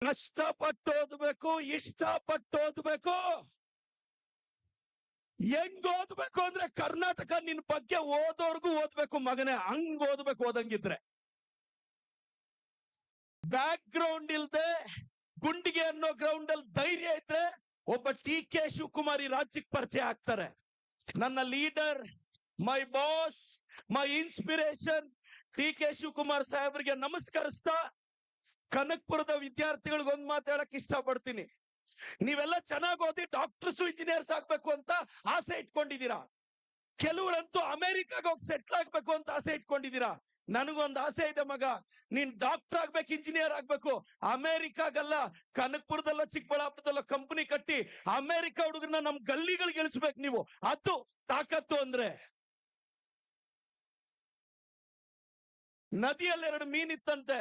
ಕಷ್ಟಪಟ್ಟು ಓದ್ಬೇಕು, ಇಷ್ಟಪಟ್ಟು ಓದ್ಬೇಕು. ಹೆಂಗ್ ಓದ್ಬೇಕು ಅಂದ್ರೆ ಕರ್ನಾಟಕ ನಿನ್ ಬಗ್ಗೆ ಓದೋರ್ಗು ಓದ್ಬೇಕು ಮಗನೇ, ಹಂಗ್ ಓದ್ಬೇಕು. ಓದಂಗಿದ್ರೆ ಬ್ಯಾಕ್ ಗ್ರೌಂಡ್ ಇಲ್ದೆ ಗುಂಡಿಗೆ ಅನ್ನೋ ಗ್ರೌಂಡ್ ಅಲ್ಲಿ ಧೈರ್ಯ ಇದ್ರೆ ಒಬ್ಬ ಟಿ.ಕೆ. ಶಿವಕುಮಾರ್ ಈ ರಾಜ್ಯಕ್ಕೆ ಪರಿಚಯ ಆಗ್ತಾರೆ. ನನ್ನ leader, my boss, my inspiration T K. Shivakumar ಸಾಹೇಬ್ರಿಗೆ ನಮಸ್ಕರಿಸ್ತಾ ಕನಕಪುರದ ವಿದ್ಯಾರ್ಥಿಗಳಿಗೆ ಒಂದ್ ಮಾತು ಹೇಳಕ್ ಇಷ್ಟಪಡ್ತೀನಿ. ನೀವೆಲ್ಲ ಚೆನ್ನಾಗಿ ಓದಿ ಡಾಕ್ಟರ್ಸ್, ಇಂಜಿನಿಯರ್ಸ್ ಆಗ್ಬೇಕು ಅಂತ ಆಸೆ ಇಟ್ಕೊಂಡಿದ್ದೀರಾ. ಕೆಲವರಂತೂ ಅಮೆರಿಕಾಗ ಹೋಗಿ ಸೆಟ್ಲ್ ಆಗ್ಬೇಕು ಅಂತ ಆಸೆ ಇಟ್ಕೊಂಡಿದ್ದೀರಾ. ನನಗೊಂದು ಆಸೆ ಇದೆ ಮಗ, ನೀನ್ ಡಾಕ್ಟರ್ ಆಗ್ಬೇಕು, ಇಂಜಿನಿಯರ್ ಆಗ್ಬೇಕು. ಅಮೆರಿಕಾಗಲ್ಲ, ಕನಕಪುರದಲ್ಲ ಚಿಕ್ಕಬಳ್ಳಾಪುರದಲ್ಲ ಕಂಪನಿ ಕಟ್ಟಿ ಅಮೆರಿಕ ಹುಡುಗರನ್ನ ನಮ್ ಗಲ್ಲಿಗಳಿಗೆ ಇಳಿಸ್ಬೇಕು ನೀವು. ಅದು ತಾಕತ್ತು ಅಂದ್ರೆ. ನದಿಯಲ್ಲಿ 2 ಮೀನಿತ್ತಂತೆ.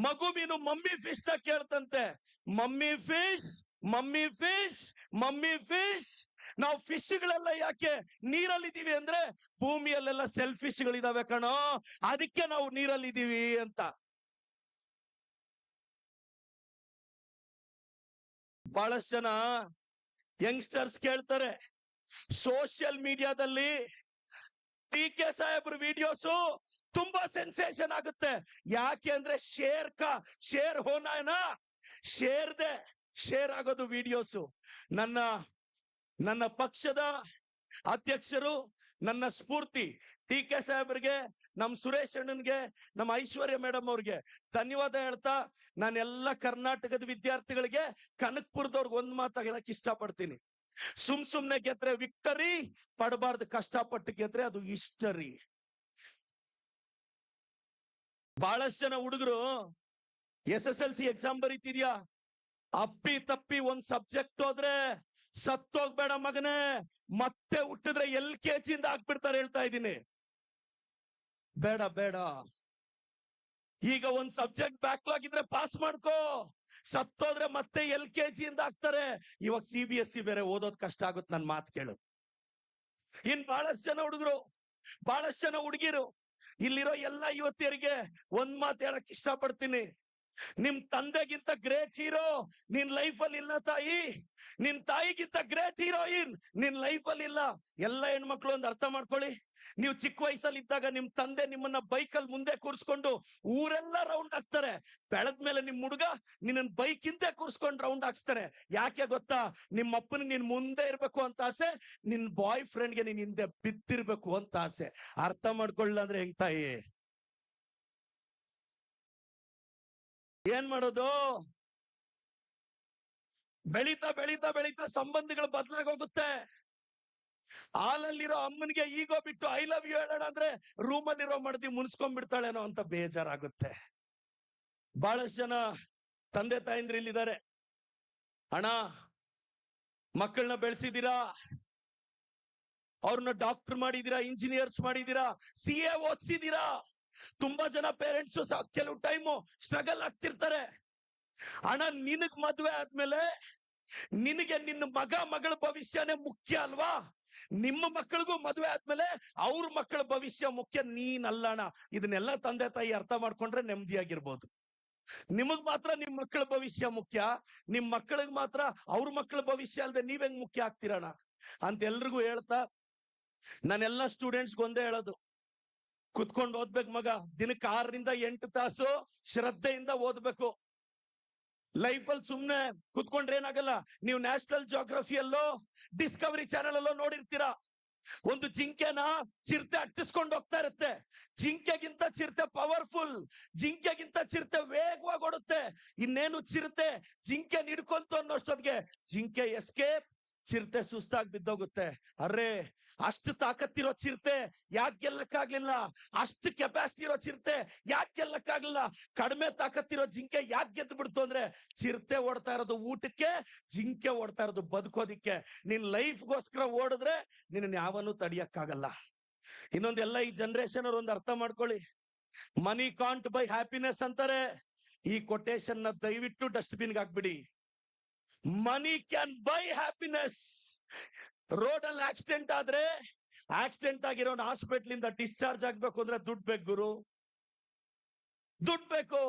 ಮಗು ಮೀನು ಮಮ್ಮಿ ಫಿಶ್ ನ ಕೇಳ್ತಂತೆ, mummy fish, mummy fish, mummy fish. ನಾವು ಫಿಶ್ ಗಳೆಲ್ಲ ಯಾಕೆ ನೀರಲ್ಲಿದ್ದೀವಿ ಅಂದ್ರೆ ಭೂಮಿಯಲ್ಲೆಲ್ಲ ಸೆಲ್ಫಿಶ್ ಗಳಿದಾವೆ ಕಣೋ, ಅದಕ್ಕೆ ನಾವು ನೀರಲ್ಲಿದ್ದೀವಿ ಅಂತ. ಬಹಳಷ್ಟು ಜನ ಯಂಗ್ಸ್ಟರ್ಸ್ ಕೇಳ್ತಾರೆ, ಸೋಷಿಯಲ್ ಮೀಡಿಯಾದಲ್ಲಿ ಟಿ.ಕೆ. ಸಾಹೇಬ್ರ ವಿಡಿಯೋಸು ತುಂಬಾ ಸೆನ್ಸೇಷನ್ ಆಗುತ್ತೆ. ಯಾಕೆ ಅಂದ್ರೆ ಶೇರ್ ಹೋನಾನ ಶೇರ್ ಆಗೋದು ವಿಡಿಯೋಸು. ನನ್ನ ಪಕ್ಷದ ಅಧ್ಯಕ್ಷರು, ನನ್ನ ಸ್ಫೂರ್ತಿ ಟಿ.ಕೆ. ಸಾಹೇಬ್ರಿಗೆ, ನಮ್ ಸುರೇಶ್ ಅಣ್ಣನ್ಗೆ, ನಮ್ಮ ಐಶ್ವರ್ಯ ಮೇಡಮ್ ಅವ್ರಿಗೆ ಧನ್ಯವಾದ ಹೇಳ್ತಾ, ನಾನೆಲ್ಲ ಕರ್ನಾಟಕದ ವಿದ್ಯಾರ್ಥಿಗಳಿಗೆ, ಕನಕಪುರದವ್ರಿಗೆ ಒಂದ್ ಮಾತು ಹೇಳಕ್ ಇಷ್ಟಪಡ್ತೀನಿ. ಸುಮ್ನೆ ಗೆದ್ರೆ ವಿಕ್ಟರಿ, ಪಡಬಾರ್ದು ಕಷ್ಟಪಟ್ಟು ಗೆದ್ರೆ ಅದು ಹಿಸ್ಟರಿ. ಬಹಳಷ್ಟು ಜನ ಹುಡುಗರು SSLC ಎಕ್ಸಾಮ್ ಬರೀತಿದ್ಯಾ, ಅಪ್ಪಿ ತಪ್ಪಿ ಒಂದ್ ಸಬ್ಜೆಕ್ಟ್ ಹೋದ್ರೆ ಸತ್ತೋಗ್ಬೇಡ ಮಗನೇ, ಮತ್ತೆ ಹುಟ್ಟಿದ್ರೆ LKG ಇಂದ ಹಾಕ್ಬಿಡ್ತಾರೆ. ಹೇಳ್ತಾ ಇದ್ದೀನಿ, ಬೇಡ. ಈಗ ಒಂದ್ ಸಬ್ಜೆಕ್ಟ್ ಬ್ಯಾಕ್ಲಾಗ್ ಇದ್ರೆ ಪಾಸ್ ಮಾಡ್ಕೋ, ಸತ್ತೋದ್ರೆ ಮತ್ತೆ LKG ಇಂದ ಹಾಕ್ತಾರೆ. ಇವಾಗ CBSE ಬೇರೆ, ಓದೋದ್ ಕಷ್ಟ ಆಗುತ್ತೆ. ನನ್ ಮಾತು ಕೇಳು. ಇನ್ ಬಹಳಷ್ಟು ಜನ ಹುಡುಗರು, ಬಹಳಷ್ಟು ಜನ ಹುಡುಗಿರು, ಇಲ್ಲಿರೋ ಎಲ್ಲ ಯುವತಿಯರಿಗೆ ಒಂದ್ ಮಾತು ಹೇಳಕ್ ಇಷ್ಟಪಡ್ತೀನಿ. ನಿಮ್ ತಂದೆಗಿಂತ ಗ್ರೇಟ್ ಹೀರೋ ನಿನ್ ಲೈಫ್ ಅಲ್ಲಿ ಇಲ್ಲ ತಾಯಿ. ನಿನ್ ತಾಯಿಗಿಂತ ಗ್ರೇಟ್ ಹೀರೋಯಿನ್ ನಿನ್ ಲೈಫ್ ಅಲ್ಲಿ ಇಲ್ಲ. ಎಲ್ಲ ಹೆಣ್ಮಕ್ಳು ಒಂದು ಅರ್ಥ ಮಾಡ್ಕೊಳ್ಳಿ. ನೀವು ಚಿಕ್ಕ ವಯಸ್ಸಲ್ಲಿ ಇದ್ದಾಗ ನಿಮ್ ತಂದೆ ನಿಮ್ಮನ್ನ ಬೈಕಲ್ಲಿ ಮುಂದೆ ಕೂರಿಸ್ಕೊಂಡು ಊರೆಲ್ಲ ರೌಂಡ್ ಹಾಕ್ತಾರೆ. ಬೆಳೆದ್ಮೇಲೆ ನಿಮ್ ಹುಡುಗ ನಿನ್ನ ಬೈಕ್ ಹಿಂದೆ ಕೂರಿಸ್ಕೊಂಡು ರೌಂಡ್ ಹಾಕ್ಸ್ತಾರೆ. ಯಾಕೆ ಗೊತ್ತಾ? ನಿಮ್ಮ ಅಪ್ಪನಿಗೆ ನೀನ್ ಮುಂದೆ ಇರ್ಬೇಕು ಅಂತ ಆಸೆ, ನಿನ್ ಬಾಯ್ ಫ್ರೆಂಡ್ಗೆ ನೀನ್ ಹಿಂದೆ ಬಿದ್ದಿರ್ಬೇಕು ಅಂತ ಆಸೆ. ಅರ್ಥ ಮಾಡ್ಕೊಳ್ಳ ಅಂದ್ರೆ ಹೆಂಗ್ ತಾಯಿ? ಏನ್ ಮಾಡೋದು? ಬೆಳೀತಾ ಸಂಬಂಧಗಳು ಬದಲಾಗೋಗುತ್ತೆ. ಹಾಲಲ್ಲಿರೋ ಅಮ್ಮನಿಗೆ ಈಗೋ ಬಿಟ್ಟು ಐ ಲವ್ ಯು ಹೇಳೋಣ ಅಂದ್ರೆ ರೂಮಲ್ಲಿರೋ ಮಡದಿ ಮುನ್ಸ್ಕೊಂಡ್ಬಿಡ್ತಾಳೇನೋ ಅಂತ ಬೇಜಾರಾಗುತ್ತೆ. ಬಹಳಷ್ಟು ಜನ ತಂದೆ ತಾಯಂದ್ರು ಇಲ್ಲಿದ್ದಾರೆ. ಅಣ್ಣ, ಮಕ್ಕಳನ್ನ ಬೆಳೆಸಿದೀರಾ, ಅವ್ರನ್ನ ಡಾಕ್ಟರ್ ಮಾಡಿದೀರಾ, ಇಂಜಿನಿಯರ್ಸ್ ಮಾಡಿದೀರಾ, CA ಓದಿಸಿದೀರಾ. ತುಂಬಾ ಜನ ಪೇರೆಂಟ್ಸ್ ಕೆಲವು ಟೈಮು ಸ್ಟ್ರಗಲ್ ಆಗ್ತಿರ್ತಾರೆ. ಅಣ್ಣ, ನಿನಗ್ ಮದ್ವೆ ಆದ್ಮೇಲೆ ನಿನಗೆ ನಿನ್ನ ಮಗಳ ಭವಿಷ್ಯನೇ ಮುಖ್ಯ ಅಲ್ವಾ? ನಿಮ್ಮ ಮಕ್ಕಳಿಗೂ ಮದುವೆ ಆದ್ಮೇಲೆ ಅವ್ರ ಮಕ್ಕಳ ಭವಿಷ್ಯ ಮುಖ್ಯ, ನೀನಲ್ಲಣ್ಣ. ಇದನ್ನೆಲ್ಲ ತಂದೆ ತಾಯಿ ಅರ್ಥ ಮಾಡ್ಕೊಂಡ್ರೆ ನೆಮ್ಮದಿಯಾಗಿರ್ಬೋದು. ನಿಮಗ್ ಮಾತ್ರ ನಿಮ್ ಮಕ್ಕಳ ಭವಿಷ್ಯ ಮುಖ್ಯ, ನಿಮ್ ಮಕ್ಕಳಿಗೆ ಮಾತ್ರ ಅವ್ರ ಮಕ್ಕಳ ಭವಿಷ್ಯ ಅಲ್ಲದೆ ನೀವ್ ಹೆಂಗ್ ಮುಖ್ಯ ಆಗ್ತೀರಣ ಅಂತ ಎಲ್ರಿಗೂ ಹೇಳ್ತಾ, ನಾನೆಲ್ಲ ಸ್ಟೂಡೆಂಟ್ಸ್ಗೆ ಒಂದೇ ಹೇಳೋದು, ಕುತ್ಕೊಂಡು ಓದ್ಬೇಕು ಮಗ. ದಿನಕ್ಕೆ 6 ರಿಂದ 8 ತಾಸು ಶ್ರದ್ಧೆಯಿಂದ ಓದ್ಬೇಕು. ಲೈಫ್ ಅಲ್ಲಿ ಸುಮ್ನೆ ಕುತ್ಕೊಂಡ್ರೆ ಏನಾಗಲ್ಲ. ನೀವು ನ್ಯಾಷನಲ್ ಜಿಯೋಗ್ರಫಿಯಲ್ಲೋ ಡಿಸ್ಕವರಿ ಚಾನೆಲ್ ಅಲ್ಲೋ ನೋಡಿರ್ತೀರಾ, ಒಂದು ಜಿಂಕೆನ ಚಿರತೆ ಅಟ್ಟಿಸ್ಕೊಂಡು ಹೋಗ್ತಾ ಇರುತ್ತೆ. ಜಿಂಕೆಗಿಂತ ಚಿರತೆ ಪವರ್ಫುಲ್, ಜಿಂಕೆಗಿಂತ ಚಿರತೆ ವೇಗವಾಗಿ ಓಡುತ್ತೆ. ಇನ್ನೇನು ಚಿರತೆ ಜಿಂಕೆ ಹಿಡ್ಕೊಂತು ಅನ್ನೋಷ್ಟೊತ್ತಿಗೆ ಜಿಂಕೆ ಎಸ್ಕೇಪ್, ಚಿರತೆ ಸುಸ್ತಾಗಿ ಬಿದ್ದೋಗುತ್ತೆ. ಅರ್ರೆ, ಅಷ್ಟು ತಾಕತ್ತಿರೋ ಚಿರತೆ ಯಾಕೆ ಗೆಲ್ಲಕ್ಕಾಗ್ಲಿಲ್ಲ? ಅಷ್ಟು ಕೆಪಾಸಿಟಿ ಇರೋ ಚಿರತೆ ಯಾಕೆ ಗೆಲ್ಲಕ್ಕಾಗ್ಲಿಲ್ಲ? ಕಡಿಮೆ ತಾಕತ್ತಿರೋ ಜಿಂಕೆ ಯಾಕೆ ಗೆದ್ದು ಬಿಡ್ತು ಅಂದ್ರೆ, ಚಿರತೆ ಓಡ್ತಾ ಇರೋದು ಊಟಕ್ಕೆ, ಜಿಂಕೆ ಓಡ್ತಾ ಇರೋದು ಬದುಕೋದಿಕ್ಕೆ. ನಿನ್ ಲೈಫ್ಗೋಸ್ಕರ ಓಡಿದ್ರೆ ನಿನ್ನ ಯಾವನ್ನೂ ತಡಿಯಕ್ಕಾಗಲ್ಲ. ಇನ್ನೊಂದೆಲ್ಲ ಈ ಜನರೇಷನ್ ಅವ್ರು ಒಂದು ಅರ್ಥ ಮಾಡ್ಕೊಳ್ಳಿ. ಮನಿ ಕಾಂಟ್ ಬೈ ಹ್ಯಾಪಿನೆಸ್ ಅಂತಾರೆ. ಈ ಕೊಟೇಶನ್ ನ ದಯವಿಟ್ಟು ಡಸ್ಟ್ಬಿನ್ಗೆ ಹಾಕ್ಬಿಡಿ. ಮನಿ ಕ್ಯಾನ್ ಬೈ ಹ್ಯಾಪಿನೆಸ್. ರೋಡ್ ಅಲ್ಲಿ ಆಕ್ಸಿಡೆಂಟ್ ಆದ್ರೆ, ಆಕ್ಸಿಡೆಂಟ್ ಆಗಿರೋನ್ ಹಾಸ್ಪಿಟಲ್ ಇಂದ ಡಿಸ್ಚಾರ್ಜ್ ಆಗ್ಬೇಕು ಅಂದ್ರೆ ದುಡ್ಡು ಬೇಕು ಗುರು, ದುಡ್ಡು ಬೇಕು.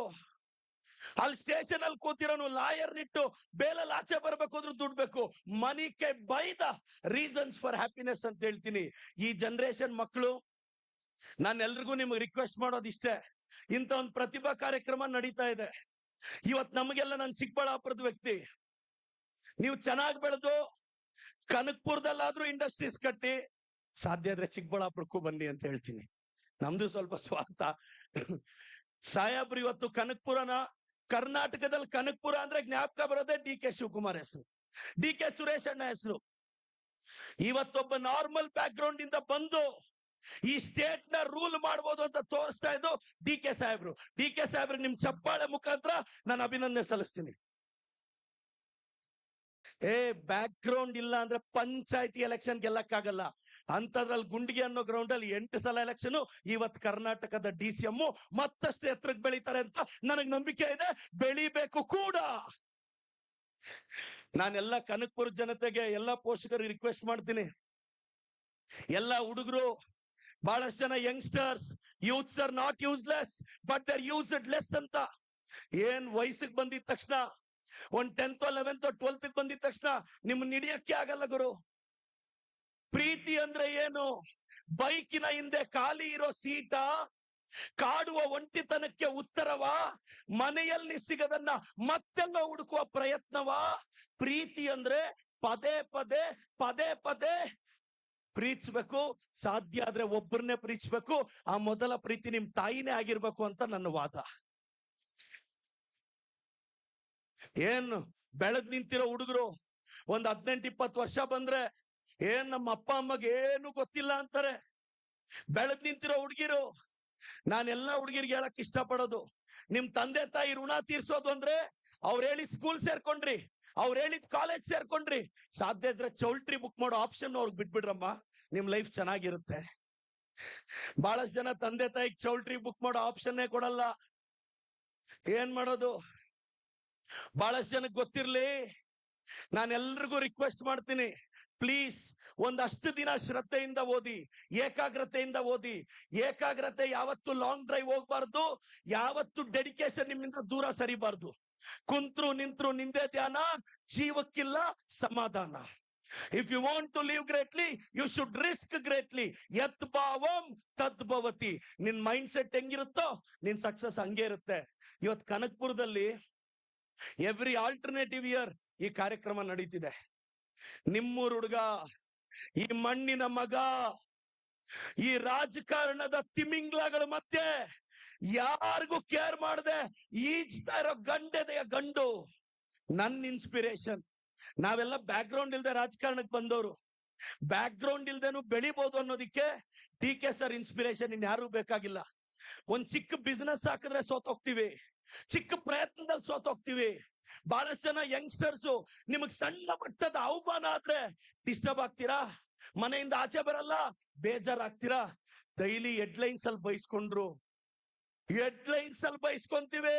ಅಲ್ಲಿ ಸ್ಟೇಷನ್ ಅಲ್ಲಿ ಕೂತಿರೋನು ಲಾಯರ್ ನಿಟ್ಟು ಬೇಲಲ್ಲಿ ಆಚೆ ಬರ್ಬೇಕು ಅಂದ್ರೆ ದುಡ್ಡು ಬೇಕು. Money can buy the reasons for happiness ಅಂತ ಹೇಳ್ತೀನಿ. ಈ ಜನರೇಷನ್ ಮಕ್ಕಳು, ನಾನು ಎಲ್ರಿಗೂ ನಿಮ್ಗೆ ರಿಕ್ವೆಸ್ಟ್ ಮಾಡೋದು ಇಷ್ಟೇ, ಇಂಥ ಒಂದು ಪ್ರತಿಭಾ ಕಾರ್ಯಕ್ರಮ ನಡೀತಾ ಇದೆ ಇವತ್ ನಮಗೆಲ್ಲ. ನಾನು ಚಿಕ್ಕಬಳ್ಳಾಪುರದ ವ್ಯಕ್ತಿ, ನೀವು ಚೆನ್ನಾಗಿ ಬೆಳೆದು ಕನಕಪುರದಲ್ಲಾದ್ರೂ ಇಂಡಸ್ಟ್ರೀಸ್ ಕಟ್ಟಿ, ಸಾಧ್ಯ ಆದ್ರೆ ಚಿಕ್ಕಬಳ್ಳಾಪುರಕ್ಕೂ ಬನ್ನಿ ಅಂತ ಹೇಳ್ತೀನಿ. ನಮ್ದು ಸ್ವಲ್ಪ ಸ್ವಾರ್ಥ. ಸಾಹೇಬ್ರು ಇವತ್ತು ಕನಕಪುರನ, ಕರ್ನಾಟಕದಲ್ಲಿ ಕನಕಪುರ ಅಂದ್ರೆ ಜ್ಞಾಪಕ ಬರೋದೇ ಡಿ ಕೆ ಶಿವಕುಮಾರ್ ಹೆಸರು, ಡಿ ಕೆ ಸುರೇಶ್ ಅಣ್ಣ ಹೆಸರು. ಇವತ್ತೊಬ್ಬ ನಾರ್ಮಲ್ ಬ್ಯಾಕ್ ಗ್ರೌಂಡ್ ಇಂದ ಬಂದು ಈ ಸ್ಟೇಟ್ ನ ರೂಲ್ ಮಾಡಬಹುದು ಅಂತ ತೋರಿಸ್ತಾ ಇದ್ದು ಡಿ ಕೆ ಸಾಹೇಬ್ರು. ಡಿ ಕೆ ಸಾಹೇಬ್ರು ನಿಮ್ ಚಪ್ಪಾಳೆ ಮುಖಾಂತರ ನಾನು ಅಭಿನಂದನೆ ಸಲ್ಲಿಸ್ತೀನಿ. ಬ್ಯಾಕ್ ಗ್ರೌಂಡ್ ಇಲ್ಲ ಅಂದ್ರೆ ಪಂಚಾಯತಿ ಎಲೆಕ್ಷನ್ ಗೆಲ್ಲಕ್ಕಾಗಲ್ಲ. ಅಂತದ್ರಲ್ಲಿ ಗುಂಡಿಗೆ ಅನ್ನೋ ಗ್ರೌಂಡ್ ಅಲ್ಲಿ 8 ಸಲ ಎಲೆಕ್ಷನ್. ಇವತ್ ಕರ್ನಾಟಕದ DCM ಮತ್ತಷ್ಟು ಎತ್ತರಕ್ಕೆ ಬೆಳೀತಾರೆ ಅಂತ ನನಗ್ ನಂಬಿಕೆ ಇದೆ, ಬೆಳಿಬೇಕು ಕೂಡ. ನಾನೆಲ್ಲ ಕನಕಪುರ ಜನತೆಗೆ, ಎಲ್ಲ ಪೋಷಕರಿಗೆ ರಿಕ್ವೆಸ್ಟ್ ಮಾಡ್ತೀನಿ, ಎಲ್ಲ ಹುಡುಗರು, ಬಹಳಷ್ಟು ಜನ youngsters, youths R not useless but they are used less ಅಂತ. ಏನ್ ವಯಸ್ಸಿಗೆ ಬಂದಿದ ತಕ್ಷಣ, ಒಂದ್ 10th 11th 12th ಬಂದಿದ ತಕ್ಷಣ ನಿಮ್ಮನ್ನ ಹಿಡಿಯಕ್ಕೆ ಆಗಲ್ಲ ಗುರು. ಪ್ರೀತಿ ಅಂದ್ರೆ ಏನು? ಬೈಕಿನ ಹಿಂದೆ ಖಾಲಿ ಇರೋ ಸೀಟ, ಕಾಡುವ ಒಂಟಿತನಕ್ಕೆ ಉತ್ತರವ, ಮನೆಯಲ್ಲಿ ಸಿಗದನ್ನ ಮತ್ತೆಲ್ಲ ಹುಡುಕುವ ಪ್ರಯತ್ನವ? ಪ್ರೀತಿ ಅಂದ್ರೆ ಪದೇ ಪದೇ ಪದೇ ಪದೇ ಪ್ರೀತಿಸ್ಬೇಕು. ಸಾಧ್ಯ ಆದ್ರೆ ಒಬ್ಬರನ್ನೇ ಪ್ರೀತಿಸ್ಬೇಕು. ಆ ಮೊದಲ ಪ್ರೀತಿ ನಿಮ್ ತಾಯಿನೇ ಆಗಿರ್ಬೇಕು ಅಂತ ನನ್ನ ವಾದ. ಏನು ಬೆಳೆದ್ ನಿಂತಿರೋ ಹುಡುಗರು ಒಂದ್ 18-20 ವರ್ಷ ಬಂದ್ರೆ ಏನ್ ನಮ್ಮ ಅಪ್ಪ ಅಮ್ಮಗೆ ಏನು ಗೊತ್ತಿಲ್ಲ ಅಂತಾರೆ. ಬೆಳೆದ್ ನಿಂತಿರೋ ಹುಡುಗಿರು, ನಾನೆಲ್ಲಾ ಹುಡುಗಿರ್ಗೆ ಹೇಳಕ್ ಇಷ್ಟಪಡೋದು, ನಿಮ್ ತಂದೆ ತಾಯಿ ಋಣ ತೀರ್ಸೋದು ಅಂದ್ರೆ ಅವ್ರು ಹೇಳಿದ ಸ್ಕೂಲ್ ಸೇರ್ಕೊಂಡ್ರಿ, ಅವ್ರು ಹೇಳಿದ ಕಾಲೇಜ್ ಸೇರ್ಕೊಂಡ್ರಿ, ಸಾಧ್ಯ ಇದ್ರೆ ಚೌಲ್ಟ್ರಿ ಬುಕ್ ಮಾಡೋ ಆಪ್ಷನ್ ಅವ್ರಿಗೆ ಬಿಟ್ಬಿಡ್ರಮ್ಮ, ನಿಮ್ ಲೈಫ್ ಚೆನ್ನಾಗಿರುತ್ತೆ. ಬಹಳಷ್ಟು ಜನ ತಂದೆ ತಾಯಿಗೆ ಚೌಲ್ಟ್ರಿ ಬುಕ್ ಮಾಡೋ ಆಪ್ಷನ್ನೇ ಕೊಡಲ್ಲ. ಏನ್ ಮಾಡೋದು? ಬಹಳಷ್ಟು ಜನಕ್ಕೆ ಗೊತ್ತಿರ್ಲಿ. ನಾನೆಲ್ರಿಗೂ ರಿಕ್ವೆಸ್ಟ್ ಮಾಡ್ತೀನಿ, ಪ್ಲೀಸ್ ಒಂದಷ್ಟು ದಿನ ಶ್ರದ್ಧೆಯಿಂದ ಓದಿ, ಏಕಾಗ್ರತೆಯಿಂದ ಓದಿ. ಏಕಾಗ್ರತೆ ಯಾವತ್ತು ಲಾಂಗ್ ಡ್ರೈವ್ ಹೋಗ್ಬಾರ್ದು, ಯಾವತ್ತು ಡೆಡಿಕೇಶನ್ ನಿಮ್ಮಿಂದ ದೂರ ಸರಿಬಾರ್ದು. ಕುಂತ್ರು ನಿಂತ್ರು ನಿಂದೆ ಧ್ಯಾನ, ಜೀವಕ್ಕಿಲ್ಲ ಸಮಾಧಾನ. If you want to live greatly, you should risk greatly. ಯತ್ ಭಾವಂ ತದ್ ಭವತಿ. ನಿನ್ ಮೈಂಡ್ ಸೆಟ್ ಹೆಂಗಿರುತ್ತೋ ನಿನ್ ಸಕ್ಸಸ್ ಹಂಗೆ ಇರುತ್ತೆ. ಇವತ್ ಕನಕಪುರದಲ್ಲಿ ಎವ್ರಿ ಆಲ್ಟರ್ನೇಟಿವ್ ಇಯರ್ ಈ ಕಾರ್ಯಕ್ರಮ ನಡೀತಿದೆ. ನಿಮ್ಮೂರ್ ಹುಡುಗ, ಈ ಮಣ್ಣಿನ ಮಗ, ಈ ರಾಜಕಾರಣದ ತಿಮಿಂಗ್ಲಗಳ ಮಧ್ಯೆ ಯಾರಿಗೂ ಕೇರ್ ಮಾಡದೆ ಈಜ್ತಾ ಇರೋ ಗಂಡೆದೆಯ ಗಂಡು ನನ್ನ ಇನ್ಸ್ಪಿರೇಷನ್. ನಾವೆಲ್ಲ ಬ್ಯಾಕ್ ಗ್ರೌಂಡ್ ಇಲ್ದೆ ರಾಜಕಾರಣಕ್ಕೆ ಬಂದವರು, ಬ್ಯಾಕ್ ಗ್ರೌಂಡ್ ಇಲ್ದೇನು ಬೆಳಿಬಹುದು ಅನ್ನೋದಿಕ್ಕೆ ಡಿ ಕೆ ಸರ್ ಇನ್ಸ್ಪಿರೇಷನ್. ಇನ್ಯಾರು ಬೇಕಾಗಿಲ್ಲ. ಒಂದ್ ಚಿಕ್ಕ ಬಿಸ್ನೆಸ್ ಹಾಕಿದ್ರೆ ಸೋತೋಗ್ತೀವಿ, ಚಿಕ್ಕ ಪ್ರಯತ್ನದಲ್ಲಿ ಸೋತೋಗ್ತೀವಿ. ಬಹಳಷ್ಟು ಜನ ಯಂಗ್ಸ್ಟರ್ಸ್ ನಿಮಗ್ ಸಣ್ಣ ಮಟ್ಟದ ಅವಮಾನ ಆದ್ರೆ ಡಿಸ್ಟರ್ಬ್ ಆಗ್ತೀರಾ, ಮನೆಯಿಂದ ಆಚೆ ಬರಲ್ಲ, ಬೇಜಾರಾಗ್ತೀರಾ. ಡೈಲಿ ಹೆಡ್ಲೈನ್ಸ್ ಅಲ್ಲಿ ಬೈಸ್ಕೊಂಡ್ರು, ಹೆಡ್ಲೈನ್ಸ್ ಅಲ್ಲಿ ಬೈಸ್ಕೊಂತೀವಿ.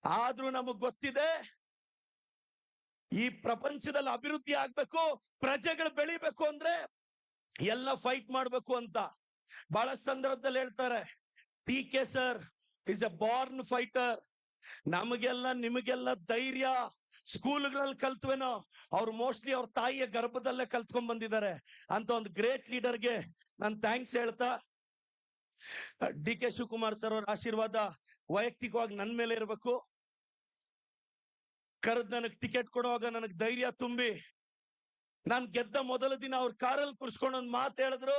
ಆದ್ರೂ ನಮಗ್ ಗೊತ್ತಿದೆ, ಈ ಪ್ರಪಂಚದಲ್ಲಿ ಅಭಿವೃದ್ಧಿ ಆಗ್ಬೇಕು, ಪ್ರಜೆಗಳು ಬೆಳಿಬೇಕು ಅಂದ್ರೆ ಎಲ್ಲ ಫೈಟ್ ಮಾಡ್ಬೇಕು ಅಂತ. ಬಹಳ ಸಂದರ್ಭದಲ್ಲಿ ಹೇಳ್ತಾರೆ, D K sir is A Born fighter. ನಮಗೆಲ್ಲ ನಿಮಗೆಲ್ಲ ಧೈರ್ಯ ಸ್ಕೂಲ್ಗಳಲ್ಲಿ ಕಲ್ತ್ವೇನೋ, ಅವ್ರು ಮೋಸ್ಟ್ಲಿ ಅವ್ರ ತಾಯಿಯ ಗರ್ಭದಲ್ಲೇ ಕಲ್ತ್ಕೊಂಡ್ ಬಂದಿದ್ದಾರೆ ಅಂತ ಒಂದು ಗ್ರೇಟ್ ಲೀಡರ್ಗೆ ನಾನು ಥ್ಯಾಂಕ್ಸ್ ಹೇಳ್ತಾ, ಡಿ ಕೆ ಶಿವಕುಮಾರ್ ಸರ್ ಅವ್ರ ಆಶೀರ್ವಾದ ವೈಯಕ್ತಿಕವಾಗಿ ನನ್ ಮೇಲೆ ಇರಬೇಕು. ಕರೆದ್ ನನಗ್ ಟಿಕೆಟ್ ಕೊಡುವಾಗ ನನಗ್ ಧೈರ್ಯ ತುಂಬಿ, ನಾನ್ ಗೆದ್ದ ಮೊದಲ ದಿನ ಅವ್ರ ಕಾರಲ್ಲಿ ಕುರ್ಸ್ಕೊಂಡು ಒಂದ್ ಮಾತು ಹೇಳಿದ್ರು,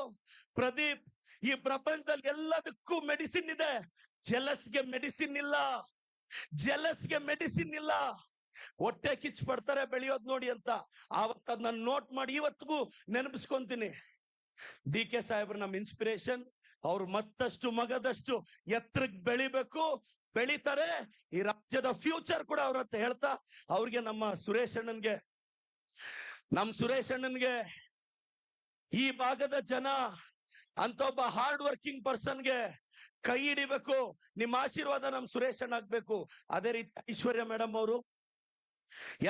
ಪ್ರದೀಪ್, ಈ ಪ್ರಪಂಚದಲ್ಲಿ ಎಲ್ಲದಕ್ಕೂ ಮೆಡಿಸಿನ್ ಇದೆ, ಜೆಲಸ್ಗೆ ಮೆಡಿಸಿನ್ ಇಲ್ಲ, ಜೆಲಸ್ಗೆ ಮೆಡಿಸಿನ್ ಇಲ್ಲ. ಹೊಟ್ಟೆ ಕಿಚ್ಚು ಪಡ್ತಾರೆ ಬೆಳೆಯೋದ್ ನೋಡಿ ಅಂತ. ಆವತ್ತ ಅದನ್ನ ನೋಟ್ ಮಾಡಿ ಇವತ್ತಿಗೂ ನೆನಪಿಸ್ಕೊಂತೀನಿ. ಡಿ ಕೆ ಸಾಹೇಬ್ರ ನಮ್ ಇನ್ಸ್ಪಿರೇಷನ್. ಅವ್ರು ಮತ್ತಷ್ಟು ಮಗದಷ್ಟು ಎತ್ತರಕ್ಕೆ ಬೆಳಿಬೇಕು, ಬೆಳಿತಾರೆ. ಈ ರಾಜ್ಯದ ಫ್ಯೂಚರ್ ಕೂಡ ಅವ್ರ ಹತ್ರ ಹೇಳ್ತಾ, ಅವ್ರಿಗೆ ನಮ್ಮ ಸುರೇಶ್ ಅಣ್ಣನ್ಗೆ ಈ ಭಾಗದ ಜನ ಅಂತ ಒಬ್ಬ ಹಾರ್ಡ್ ವರ್ಕಿಂಗ್ ಪರ್ಸನ್ಗೆ ಕೈ ಹಿಡಿಬೇಕು. ನಿಮ್ಮ ಆಶೀರ್ವಾದ ನಮ್ ಸುರೇಶ್ ಅಣ್ಣ ಆಗ್ಬೇಕು. ಅದೇ ರೀತಿ ಐಶ್ವರ್ಯ ಮೇಡಮ್ ಅವರು,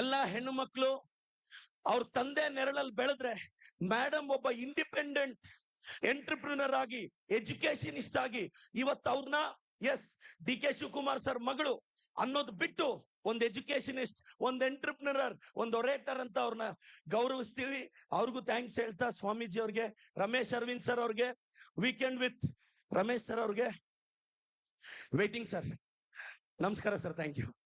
ಎಲ್ಲಾ ಹೆಣ್ಣು ಮಕ್ಕಳು ಅವ್ರ ತಂದೆ ನೆರಳಲ್ಲಿ ಬೆಳೆದ್ರೆ, ಮೇಡಮ್ ಒಬ್ಬ ಇಂಡಿಪೆಂಡೆಂಟ್ ಎಂಟರ್ಪ್ರಿನರ್ ಆಗಿ, ಎಜುಕೇಶನಿಸ್ಟ್ ಆಗಿ ಇವತ್ತು ಅವ್ರನ್ನ, S D K Shivakumar sir ಮಗಳು, ಅನ್ನೋದು ಬಿಟ್ಟು ಒಂದು ಎಜುಕೇಶನಿಸ್ಟ್, ಒಂದು ಎಂಟರ್ಪ್ರಿನರ್, ಒಂದು ಒರೇಟರ್ ಅಂತ ಅವ್ರನ್ನ ಗೌರವಿಸ್ತೀವಿ. ಅವ್ರಿಗೂ ಥ್ಯಾಂಕ್ಸ್ ಹೇಳ್ತಾ ಸ್ವಾಮೀಜಿ ಅವ್ರಿಗೆ, ರಮೇಶ್ ಅರವಿಂದ್ ಸರ್ ಅವ್ರಿಗೆ, ವೀಕೆಂಡ್ ವಿತ್ ರಮೇಶ್ ಸರ್ ಅವ್ರಿಗೆ, ವೇಟಿಂಗ್ ಸರ್. ನಮಸ್ಕಾರ ಸರ್, ಥ್ಯಾಂಕ್ ಯು.